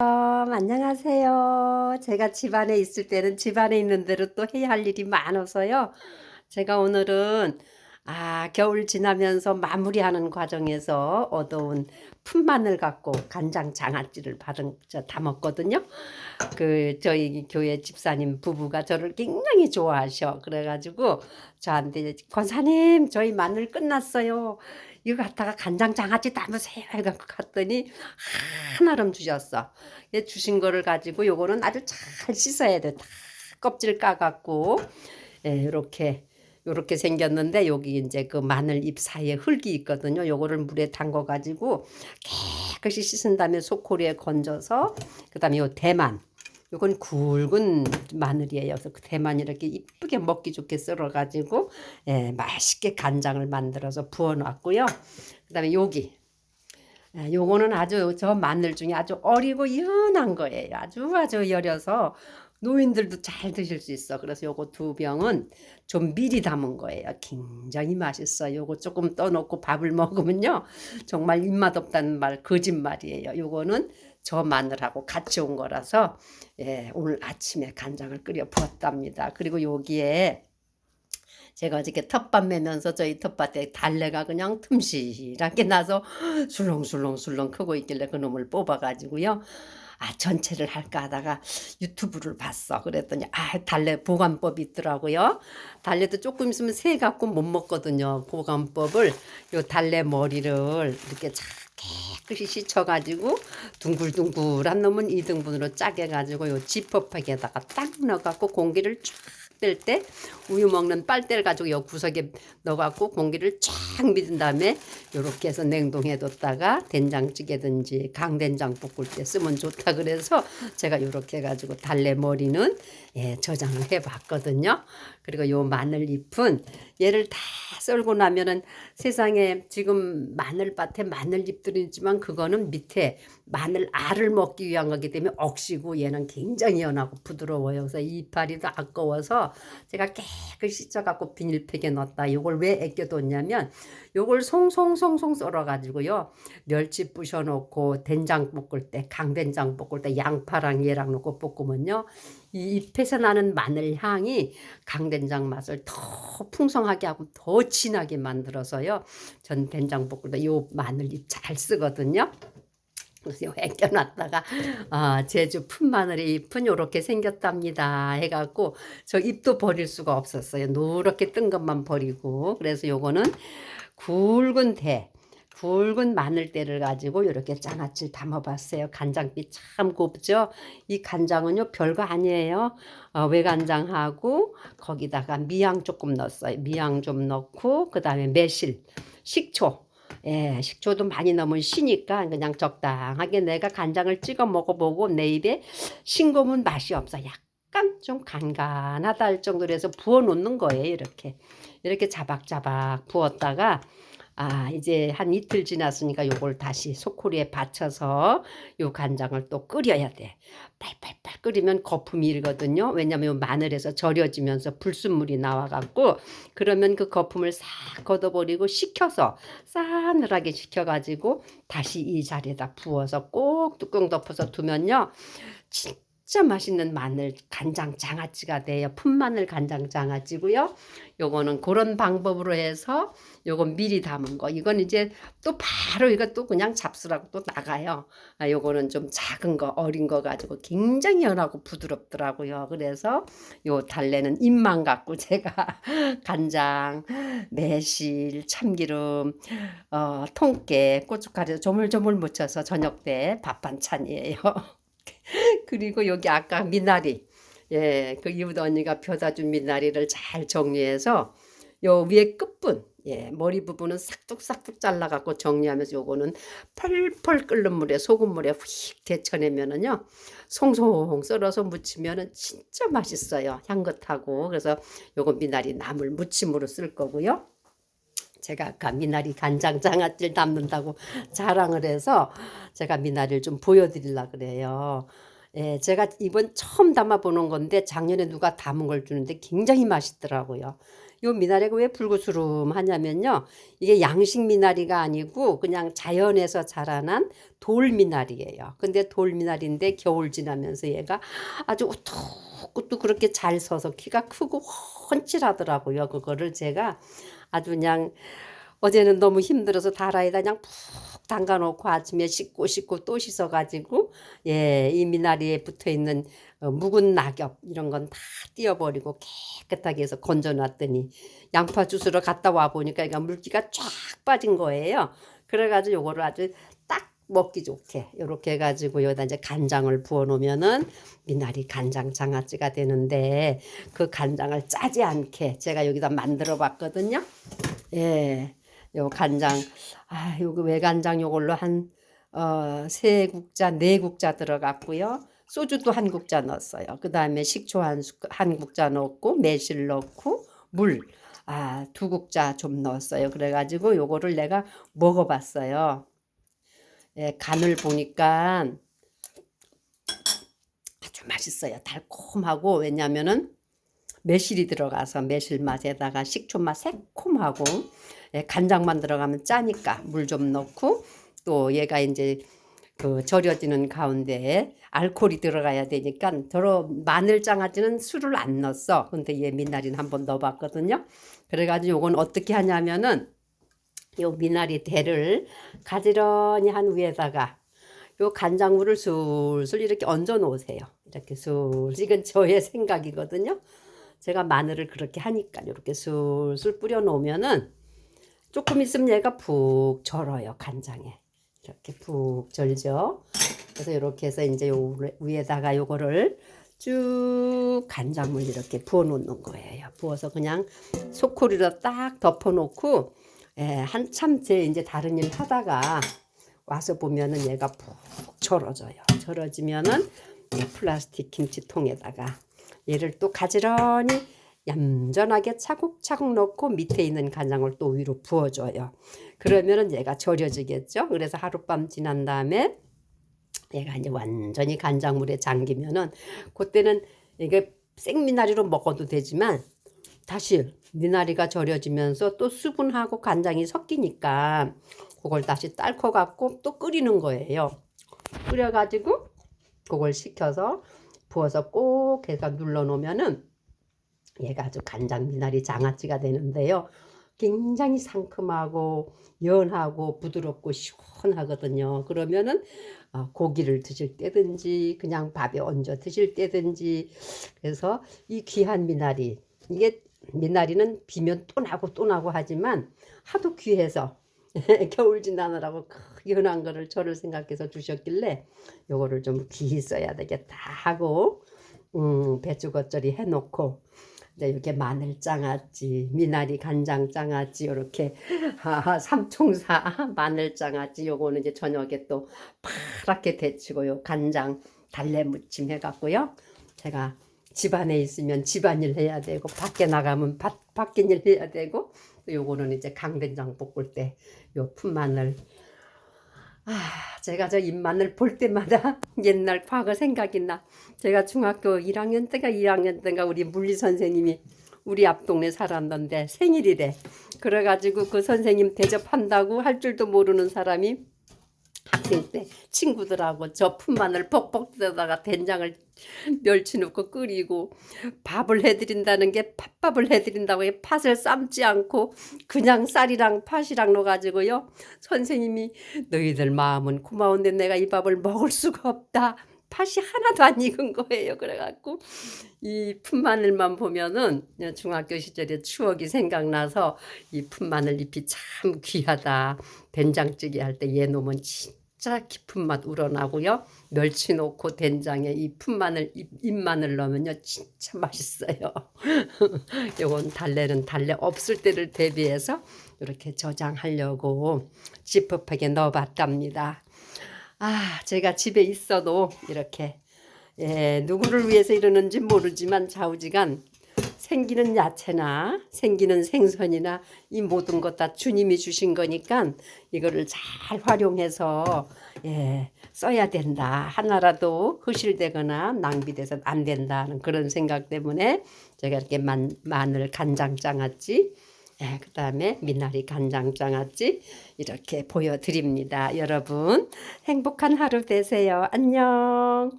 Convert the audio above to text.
안녕하세요. 제가 집안에 있을 때는 집안에 있는 대로 또 해야 할 일이 많아서요. 제가 오늘은 겨울 지나면서 마무리하는 과정에서 얻어온 풋마늘 갖고 간장 장아찌를 담았거든요. 저희 교회 집사님 부부가 저를 굉장히 좋아하셔. 그래가지고 저한테 권사님 저희 마늘 끝났어요. 이거 갖다가 간장 장아찌 담으세요. 해갖고 갔더니 하나름 주셨어. 주신 거를 가지고 요거는 아주 잘 씻어야 돼. 다 껍질 까갖고 요렇게 생겼는데 여기 이제 그 마늘 잎 사이에 흙이 있거든요. 요거를 물에 담궈 가지고 깨끗이 씻은 다음에 소쿠리에 건져서 그다음에 요 대만 요건 굵은 마늘이에요. 그래서 그 대만 이렇게 이쁘게 먹기 좋게 썰어 가지고 맛있게 간장을 만들어서 부어 놨고요. 그다음에 요거는 아주 저 마늘 중에 아주 어리고 연한 거예요. 아주 여려서 노인들도 잘 드실 수 있어. 그래서 요거 두 병은 좀 미리 담은 거예요. 굉장히 맛있어요. 요거 조금 떠놓고 밥을 먹으면요. 정말 입맛 없다는 말 거짓말이에요. 요거는 저 마늘하고 같이 온 거라서 오늘 아침에 간장을 끓여 부었답니다. 그리고 여기에 제가 어저께 텃밭 매면서 저희 텃밭에 달래가 그냥 틈실하게 나서 술렁술렁 크고 있길래 그놈을 뽑아가지고요. 전체를 할까 하다가 유튜브를 봤어. 그랬더니 달래 보관법이 있더라고요. 달래도 조금 있으면 새 갖고 못 먹거든요. 보관법을 요 달래 머리를 이렇게 깨끗이 씻어가지고 둥글둥글한 놈은 2등분으로 짜게 해가지고 요 지퍼백에다가 딱 넣어갖고 공기를 쫙 뺄 때 우유 먹는 빨대를 가지고 요 구석에 넣어갖고 공기를 쫙 믿은 다음에 요렇게 해서 냉동해 뒀다가 된장찌개든지 강된장 볶을 때 쓰면 좋다 그래서 제가 요렇게 해가지고 달래 머리는 저장을 해 봤거든요. 그리고 요 마늘잎은 얘를 다 썰고 나면은 세상에 지금 마늘밭에 마늘잎들이 있지만 그거는 밑에 마늘 알을 먹기 위한 거기 때문에 억시고 얘는 굉장히 연하고 부드러워요. 그래서 이파리 도 아까워서 제가 깨끗이 씻어갖고 비닐팩에 넣었다. 요걸 왜 아껴뒀냐면 요걸 송송송송 썰어가지고요. 멸치 부셔놓고 된장 볶을 때 강된장 볶을 때 양파랑 얘랑 넣고 볶으면요. 이 잎에서 나는 마늘 향이 강된장 맛을 더 풍성하게 하고 더 진하게 만들어서요. 전 된장 볶을 때 요 마늘잎 잘 쓰거든요. 그래서 애껴놨다가 제주 풋마늘의 잎은 요렇게 생겼답니다 해갖고 저 잎도 버릴 수가 없었어요. 노랗게 뜬 것만 버리고 그래서 요거는 굵은 굵은 마늘대를 가지고 이렇게 장아찌를 담아봤어요. 간장빛 참 곱죠. 이 간장은요 별거 아니에요. 외간장하고 거기다가 미양 조금 넣었어요. 미양 좀 넣고 그 다음에 매실, 식초. 식초도 많이 넣으면 시니까 그냥 적당하게 내가 간장을 찍어 먹어보고 내 입에 싱거운 맛이 없어. 약간 좀 간간하다 할 정도로 해서 부어 놓는 거예요. 이렇게 자박자박 부었다가 이제 한 이틀 지났으니까 요걸 다시 소쿠리에 받쳐서 요 간장을 또 끓여야 돼. 팔팔팔 끓이면 거품이 일거든요. 왜냐면 마늘에서 절여지면서 불순물이 나와갖고 그러면 그 거품을 싹 걷어버리고 식혀서 싸늘하게 식혀가지고 다시 이 자리에다 부어서 꼭 뚜껑 덮어서 두면요. 진짜 맛있는 마늘 간장 장아찌가 돼요. 풋마늘 간장 장아찌고요. 요거는 그런 방법으로 해서 요건 미리 담은 거. 이건 이제 또 바로 이거 그냥 잡수라고 또 나가요. 요거는 좀 작은 거, 어린 거 가지고 굉장히 연하고 부드럽더라고요. 그래서 요 달래는 잎만 갖고 제가 간장, 매실, 참기름, 통깨, 고춧가루 조물조물 묻혀서 저녁 때 밥 반찬이에요. 그리고 여기 아까 미나리, 그 이웃 언니가 펴다 준 미나리를 잘 정리해서 요 위에 끝분, 머리 부분은 싹둑싹둑 잘라갖고 정리하면서 요거는 펄펄 끓는 물에 소금물에 휙 데쳐내면은요 송송 썰어서 무치면은 진짜 맛있어요. 향긋하고. 그래서 요거 미나리 나물 무침으로 쓸 거고요. 제가 아까 미나리 간장 장아찌를 담는다고 자랑을 해서 제가 미나리를 좀 보여드리려고 그래요. 제가 이번 처음 담아보는 건데 작년에 누가 담은 걸 주는데 굉장히 맛있더라고요. 요 미나리가 왜 불구스름하냐면요. 이게 양식 미나리가 아니고 그냥 자연에서 자라난 돌 미나리예요. 근데 돌 미나리인데 겨울 지나면서 얘가 아주 우뚝우뚝 그렇게 잘 서서 키가 크고 훤칠하더라고요. 그거를 제가 아주 그냥 어제는 너무 힘들어서 다라에다 그냥 푹 담가 놓고 아침에 씻고 또 씻어 가지고 이 미나리에 붙어 있는 묵은 낙엽 이런 건 다 띄어버리고 깨끗하게 해서 건져 놨더니 양파 주스러 갔다 와 보니까 그러니까 물기가 쫙 빠진 거예요. 그래 가지고 요거를 아주 딱 먹기 좋게 요렇게 해 가지고 여기다 이제 간장을 부어 놓으면은 미나리 간장 장아찌가 되는데, 그 간장을 짜지 않게 제가 여기다 만들어 봤거든요. 예. 요 간장, 요거 외간장 요걸로 한, 3국자, 4국자 들어갔고요. 소주도 1국자 넣었어요. 그 다음에 식초 한 국자 넣고, 매실 넣고, 물, 2국자 좀 넣었어요. 그래가지고 요거를 내가 먹어봤어요. 예, 간을 보니까 아주 맛있어요. 달콤하고, 왜냐면은 매실이 들어가서 매실 맛에다가 식초 맛 새콤하고, 간장만 들어가면 짜니까 물 좀 넣고, 또 얘가 이제 그 절여지는 가운데 알코올이 들어가야 되니까 마늘 장아찌는 술을 안 넣었어. 근데 얘 미나리는 한번 넣어봤거든요. 그래가지고 요건 어떻게 하냐면은 요 미나리 대를 가지런히 한 위에다가 요 간장물을 술술 이렇게 얹어 놓으세요. 이렇게 술술. 이건 저의 생각이거든요. 제가 마늘을 그렇게 하니까 이렇게 술술 뿌려 놓으면은 조금 있으면 얘가 푹 절어요. 간장에 이렇게 푹 절죠. 그래서 이렇게 해서 이제 요 위에다가 요거를 쭉 간장물 이렇게 부어 놓는 거예요. 부어서 그냥 소쿠리로 딱 덮어 놓고, 한참 제 이제 다른 일 하다가 와서 보면은 얘가 푹 절어져요. 절어지면은 플라스틱 김치통에다가 얘를 또 가지런히 얌전하게 차곡차곡 넣고 밑에 있는 간장을 또 위로 부어줘요. 그러면은 얘가 절여지겠죠. 그래서 하룻밤 지난 다음에 얘가 이제 완전히 간장물에 잠기면은 그때는 이게 생미나리로 먹어도 되지만 다시 미나리가 절여지면서 또 수분하고 간장이 섞이니까 그걸 다시 딸커 갖고 또 끓이는 거예요. 끓여가지고 그걸 식혀서 부어서 꼭 해서 눌러 놓으면은 얘가 아주 간장 미나리 장아찌가 되는데요. 굉장히 상큼하고 연하고 부드럽고 시원하거든요. 그러면은 고기를 드실 때든지 그냥 밥에 얹어 드실 때든지. 그래서 이 귀한 미나리, 이게 미나리는 비면 또 나고 또 나고 하지만 하도 귀해서 겨울 지나느라고 연한 거를 저를 생각해서 주셨길래 요거를 좀 귀히 써야 되겠다 하고 배추 겉절이 해놓고 이제 이렇게 마늘 장아찌, 미나리 간장 장아찌 이렇게 삼총사 마늘 장아찌 요거는 이제 저녁에 또 파랗게 데치고요. 간장 달래 무침 해갖고요. 제가 집안에 있으면 집안일 해야 되고 밖에 나가면 밖에 일 해야 되고, 요거는 이제 강된장 볶을 때 요 풋마늘. 제가 저 잎마늘 볼 때마다 옛날 과거 생각이 나. 제가 중학교 1학년 때가 2학년 때가 우리 물리 선생님이 우리 앞 동네 살았는데 생일이래. 그래가지고 그 선생님 대접한다고 할 줄도 모르는 사람이 학생 때 친구들하고 저 풋마늘 퍽퍽 뜯어다가 된장을 멸치 넣고 끓이고 밥을 해드린다는 게 팥밥을 해드린다고 해 팥을 삶지 않고 그냥 쌀이랑 팥이랑 넣어가지고요. 선생님이 너희들 마음은 고마운데 내가 이 밥을 먹을 수가 없다. 팥이 하나도 안 익은 거예요. 그래갖고 이 풋마늘만 보면은 중학교 시절의 추억이 생각나서 이 풋마늘 잎이 참 귀하다. 된장찌개 할 때 얘 놓으면 진짜 깊은 맛 우러나고요. 멸치 넣고 된장에 이 풋마늘 잎마늘 넣으면요 진짜 맛있어요. 요건 달래는 달래 없을 때를 대비해서 이렇게 저장하려고 지퍼백에 넣어봤답니다. 제가 집에 있어도 이렇게 누구를 위해서 이러는지 모르지만 좌우지간 생기는 야채나 생기는 생선이나 이 모든 것 다 주님이 주신 거니까 이거를 잘 활용해서 써야 된다. 하나라도 흐실되거나 낭비돼서 안 된다는 그런 생각 때문에 제가 이렇게 마늘 간장 장아찌, 그다음에 미나리 간장 장아찌 이렇게 보여드립니다. 여러분 행복한 하루 되세요. 안녕.